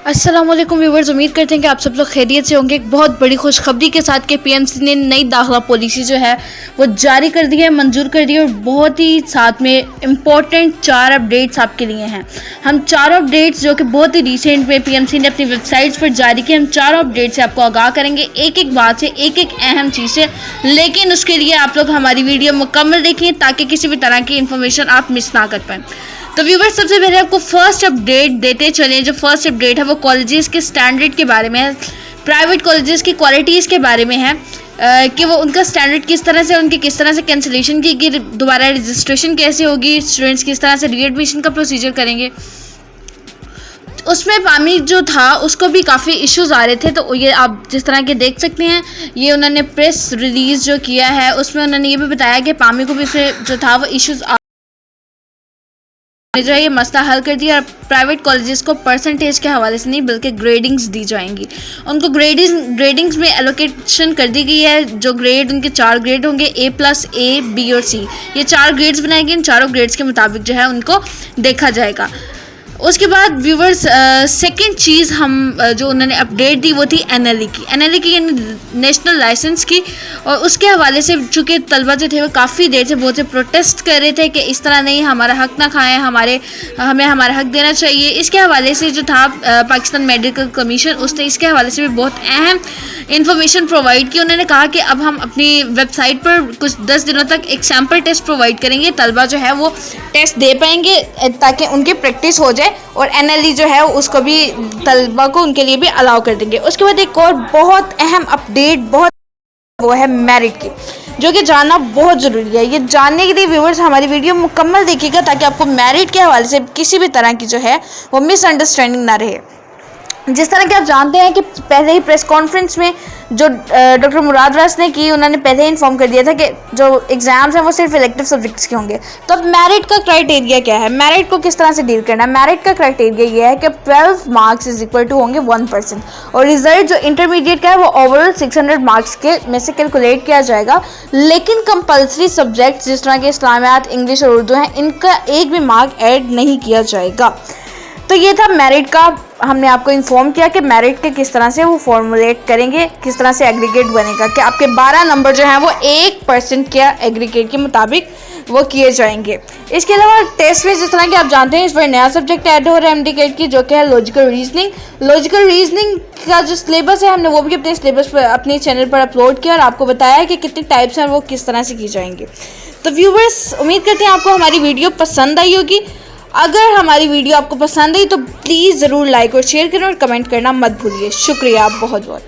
अस्सलाम वालेकुम व्यूवर्स, उम्मीद करते हैं कि आप सब लोग खैरियत से होंगे। एक बहुत बड़ी खुशखबरी के साथ कि पीएमसी ने नई दाखिला पॉलिसी जो है वो जारी कर दी है, मंजूर कर दी है और बहुत ही साथ में इम्पॉर्टेंट 4 अपडेट्स आपके लिए हैं। हम चारों अपडेट्स जो कि बहुत ही रिसेंट में पीएमसी ने अपनी वेबसाइट्स पर जारी किए, हम चारों अपडेट से आपको आगाह करेंगे, एक एक बात से, एक एक अहम चीज़ से। लेकिन उसके लिए आप लोग हमारी वीडियो मुकम्मल देखें ताकि किसी भी तरह की इन्फॉर्मेशन आप मिस ना कर पाएँ। तो व्यूवर्स, सबसे पहले आपको फर्स्ट अपडेट देते चले। जो फर्स्ट अपडेट है वो कॉलेजेस के स्टैंडर्ड के बारे में है, प्राइवेट कॉलेजेस की क्वालिटीज़ के बारे में है कि वो उनका स्टैंडर्ड किस तरह से, उनकी किस तरह से कैंसिलेशन की दोबारा रजिस्ट्रेशन कैसे होगी, स्टूडेंट्स किस तरह से रीएडमिशन का प्रोसीजर करेंगे। उसमें पामी जो था उसको भी काफ़ी इश्यूज आ रहे थे, तो ये आप जिस तरह के देख सकते हैं, ये उन्होंने प्रेस रिलीज़ जो किया है उसमें उन्होंने ये भी बताया कि पामी को भी जो था वो इश्यूज जो है ये मसला हल कर दिया। और प्राइवेट कॉलेजेस को परसेंटेज के हवाले से नहीं बल्कि ग्रेडिंग्स दी जाएंगी। उनको ग्रेडिंग्स में एलोकेशन कर दी गई है। जो ग्रेड उनके 4 ग्रेड होंगे, A+, A, B और C, ये 4 ग्रेड्स बनाए गए। इन चारों ग्रेड्स के मुताबिक जो है उनको देखा जाएगा। उसके बाद व्यूवर्स, सेकंड चीज़ हम जो उन्होंने अपडेट दी वो थी NLE की यानी नेशनल लाइसेंस की। और उसके हवाले से चूँकि तलबा जो थे वो काफ़ी देर से बहुत से प्रोटेस्ट कर रहे थे कि इस तरह नहीं, हमारा हक ना खाएं, हमें हमारा हक देना चाहिए। इसके हवाले से जो था पाकिस्तान मेडिकल कमीशन, उसने इसके हवाले से भी बहुत अहम इंफॉर्मेशन प्रोवाइड की। उन्होंने कहा कि अब हम अपनी वेबसाइट पर कुछ 10 दिनों तक एक सैम्पल टेस्ट प्रोवाइड करेंगे, तलबा जो है वो टेस्ट दे पाएंगे ताकि उनकी प्रैक्टिस हो जाए। और NLE जो है उसको भी तलबा को उनके लिए भी अलाउ कर देंगे। उसके बाद एक और बहुत अहम अपडेट वो है मेरिट की, जो कि जानना बहुत ज़रूरी है। ये जानने के लिए व्यूवर्स हमारी वीडियो मुकम्मल देखिएगा ताकि आपको मेरिट के हवाले से किसी भी तरह की जो है वो मिसअंडरस्टैंडिंग ना रहे। जिस तरह कि आप जानते हैं कि पहले ही प्रेस कॉन्फ्रेंस में जो डॉक्टर मुराद रास ने की, उन्होंने पहले ही इन्फॉर्म कर दिया था कि जो एग्ज़ाम्स हैं वो सिर्फ इलेक्टिव सब्जेक्ट्स के होंगे। तो अब मेरिट का क्राइटेरिया क्या है, मेरिट को किस तरह से डील करना है। मेरिट का क्राइटेरिया ये है कि 12 मार्क्स इज इक्वल टू होंगे 1%, और रिजल्ट जो इंटरमीडिएट का है वो ओवरऑल 600 मार्क्स के में से कैलकुलेट किया जाएगा। लेकिन कंपल्सरी सब्जेक्ट्स जिस तरह के इस्लामियात, इंग्लिश और उर्दू हैं, इनका एक भी मार्क ऐड नहीं किया जाएगा। तो ये था मेरिट का, हमने आपको इन्फॉर्म किया कि मेरिट के किस तरह से वो फॉर्मुलेट करेंगे, किस तरह से एग्रीगेट बनेगा कि आपके 12 नंबर जो हैं वो 1% के एग्रीगेट के मुताबिक वो किए जाएंगे। इसके अलावा टेस्ट में जिस तरह कि आप जानते हैं इस बार नया सब्जेक्ट ऐड हो रहा है MD-CAT की, जो कि है लॉजिकल रीजनिंग का जो सिलेबस है हमने वो भी अपने सिलेबस पर, अपने चैनल पर अपलोड किया और आपको बताया है कि कितने टाइप्स हैं वो किस तरह से की जाएंगे। तो व्यूवर्स, उम्मीद करते हैं आपको हमारी वीडियो पसंद आई होगी। अगर हमारी वीडियो आपको पसंद आई तो प्लीज़ ज़रूर लाइक और शेयर करें और कमेंट करना मत भूलिए। शुक्रिया आप बहुत बहुत।